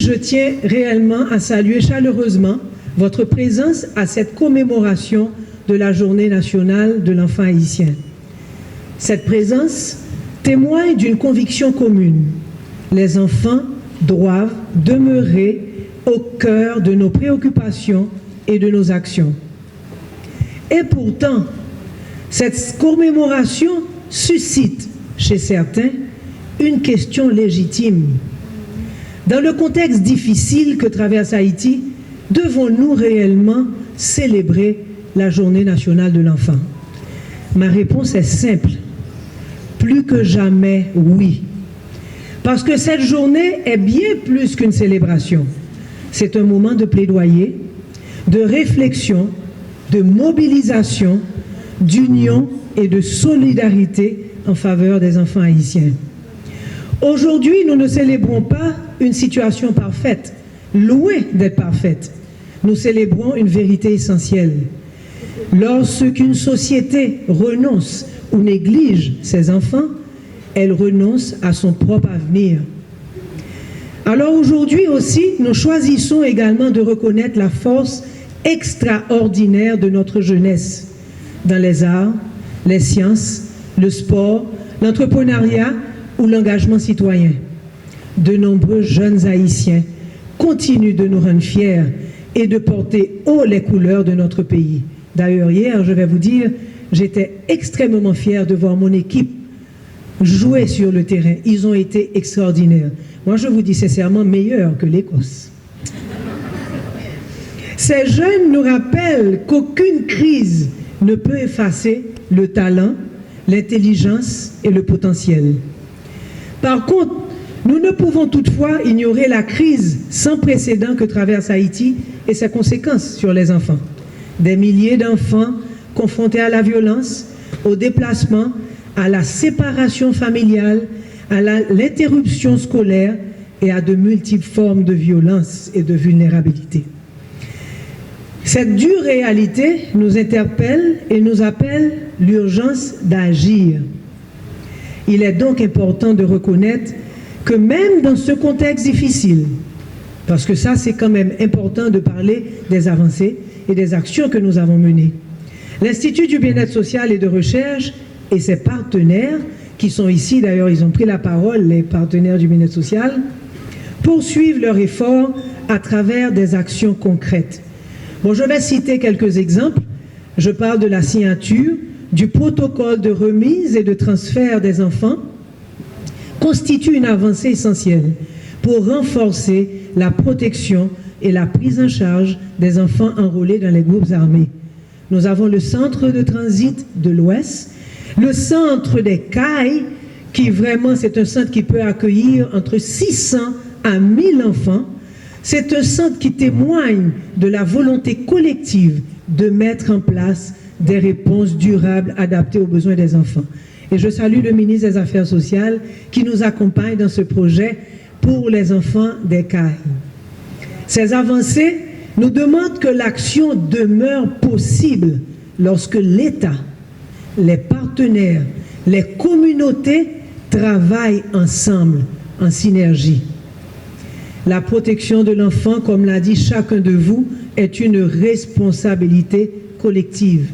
je tiens réellement à saluer chaleureusement votre présence à cette commémoration de la Journée nationale de l'enfant haïtien. Cette présence témoigne d'une conviction commune. Les enfants doivent demeurer au cœur de nos préoccupations et de nos actions. Et pourtant, cette commémoration suscite chez certains une question légitime. Dans le contexte difficile que traverse Haïti, devons-nous réellement célébrer la Journée nationale de l'enfant? Ma réponse est simple. Plus que jamais, oui. Parce que cette journée est bien plus qu'une célébration. C'est un moment de plaidoyer, de réflexion, de mobilisation, d'union et de solidarité en faveur des enfants haïtiens. Aujourd'hui, nous ne célébrons pas une situation parfaite, loin d'être parfaite. Nous célébrons une vérité essentielle. Lorsqu'une société renonce ou néglige ses enfants, elle renonce à son propre avenir. Alors aujourd'hui aussi, nous choisissons également de reconnaître la force extraordinaire de notre jeunesse dans les arts, les sciences, le sport, l'entrepreneuriat ou l'engagement citoyen. De nombreux jeunes Haïtiens continuent de nous rendre fiers et de porter haut les couleurs de notre pays. D'ailleurs, hier, je vais vous dire, j'étais extrêmement fier de voir mon équipe jouer sur le terrain. Ils ont été extraordinaires. Moi, je vous dis sincèrement, meilleurs que l'Écosse. Ces jeunes nous rappellent qu'aucune crise ne peut effacer le talent, l'intelligence et le potentiel. Par contre, nous ne pouvons toutefois ignorer la crise sans précédent que traverse Haïti et ses conséquences sur les enfants. Des milliers d'enfants confrontés à la violence, au déplacement, à la séparation familiale, à l'interruption scolaire et à de multiples formes de violence et de vulnérabilité. Cette dure réalité nous interpelle et nous appelle l'urgence d'agir. Il est donc important de reconnaître que même dans ce contexte difficile, parce que ça c'est quand même important de parler des avancées et des actions que nous avons menées, l'Institut du bien-être social et de recherche et ses partenaires, qui sont ici, d'ailleurs ils ont pris la parole, les partenaires du bien-être social, poursuivent leur effort à travers des actions concrètes. Bon, je vais citer quelques exemples. Je parle de la signature du protocole de remise et de transfert des enfants, constitue une avancée essentielle pour renforcer la protection et la prise en charge des enfants enrôlés dans les groupes armés. Nous avons le centre de transit de l'Ouest, le centre des CAI, qui vraiment c'est un centre qui peut accueillir entre 600 à 1000 enfants. C'est un centre qui témoigne de la volonté collective de mettre en place des réponses durables adaptées aux besoins des enfants. Et je salue le ministre des Affaires sociales qui nous accompagne dans ce projet pour les enfants des CAI. Ces avancées nous demandent que l'action demeure possible lorsque l'État, les partenaires, les communautés travaillent ensemble, en synergie. La protection de l'enfant, comme l'a dit chacun de vous, est une responsabilité collective.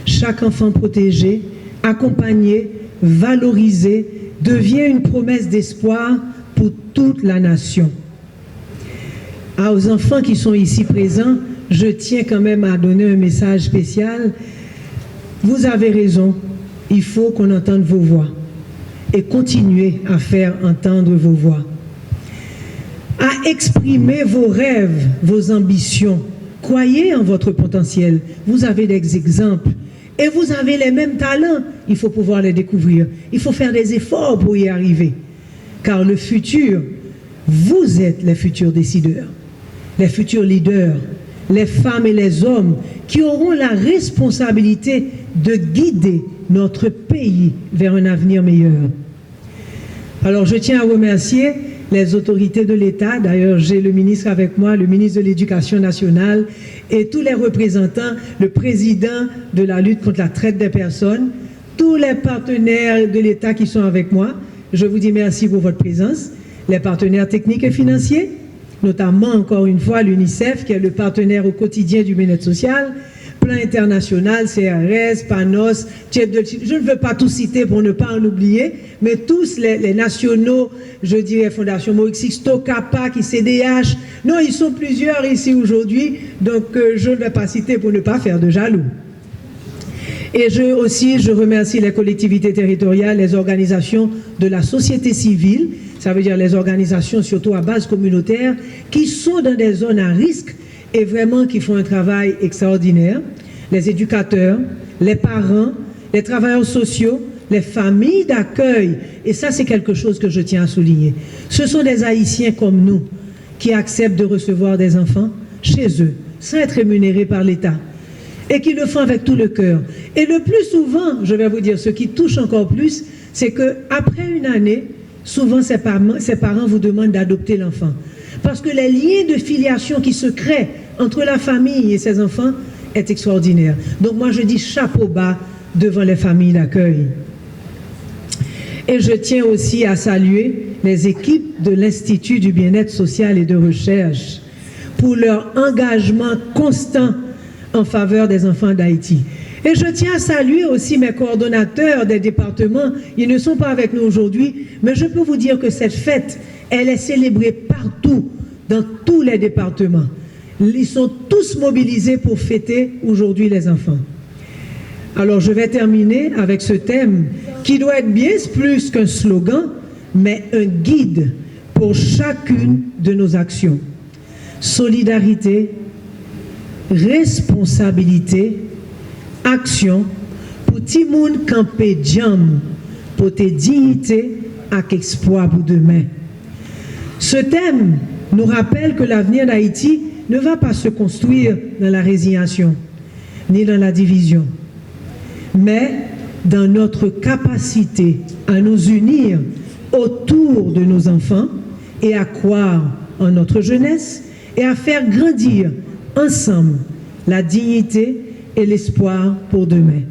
Chaque enfant protégé, accompagné, valorisé, devient une promesse d'espoir pour toute la nation. Aux enfants qui sont ici présents, je tiens quand même à donner un message spécial. Vous avez raison, il faut qu'on entende vos voix et continuer à faire entendre vos voix. À exprimer vos rêves, vos ambitions. Croyez en votre potentiel. Vous avez des exemples et vous avez les mêmes talents. Il faut pouvoir les découvrir. Il faut faire des efforts pour y arriver. Car le futur, vous êtes les futurs décideurs, les futurs leaders, les femmes et les hommes qui auront la responsabilité de guider notre pays vers un avenir meilleur. Alors je tiens à remercier les autorités de l'État, d'ailleurs j'ai le ministre avec moi, le ministre de l'Éducation nationale et tous les représentants, le président de la lutte contre la traite des personnes, tous les partenaires de l'État qui sont avec moi. Je vous dis merci pour votre présence, les partenaires techniques et financiers, notamment encore une fois l'UNICEF, qui est le partenaire au quotidien du bien-être social, Plan international, CRS, PANOS, je ne veux pas tout citer pour ne pas en oublier, mais tous les nationaux, je dirais Fondation Maurice Sixto, CAPAC, ICDH, non, ils sont plusieurs ici aujourd'hui, donc je ne vais pas citer pour ne pas faire de jaloux. Et je remercie les collectivités territoriales, les organisations de la société civile, ça veut dire les organisations surtout à base communautaire, qui sont dans des zones à risque et vraiment qui font un travail extraordinaire. Les éducateurs, les parents, les travailleurs sociaux, les familles d'accueil, et ça c'est quelque chose que je tiens à souligner. Ce sont des Haïtiens comme nous qui acceptent de recevoir des enfants chez eux, sans être rémunérés par l'État, et qui le font avec tout le cœur. Et le plus souvent, je vais vous dire, ce qui touche encore plus, c'est qu'après une année, souvent ses parents vous demandent d'adopter l'enfant. Parce que les liens de filiation qui se créent entre la famille et ses enfants est extraordinaire. Donc moi je dis chapeau bas devant les familles d'accueil. Et je tiens aussi à saluer les équipes de l'Institut du bien-être social et de recherche pour leur engagement constant en faveur des enfants d'Haïti. Et je tiens à saluer aussi mes coordonnateurs des départements. Ils ne sont pas avec nous aujourd'hui, mais je peux vous dire que cette fête, elle est célébrée partout, dans tous les départements. Ils sont tous mobilisés pour fêter aujourd'hui les enfants. Alors je vais terminer avec ce thème qui doit être bien plus qu'un slogan, mais un guide pour chacune de nos actions. Solidarité, responsabilité, action pour tout le monde camper diam, pour tes dignités avec espoir pour demain. Ce thème nous rappelle que l'avenir d'Haïti ne va pas se construire dans la résignation, ni dans la division, mais dans notre capacité à nous unir autour de nos enfants et à croire en notre jeunesse et à faire grandir ensemble la dignité et l'espoir pour demain.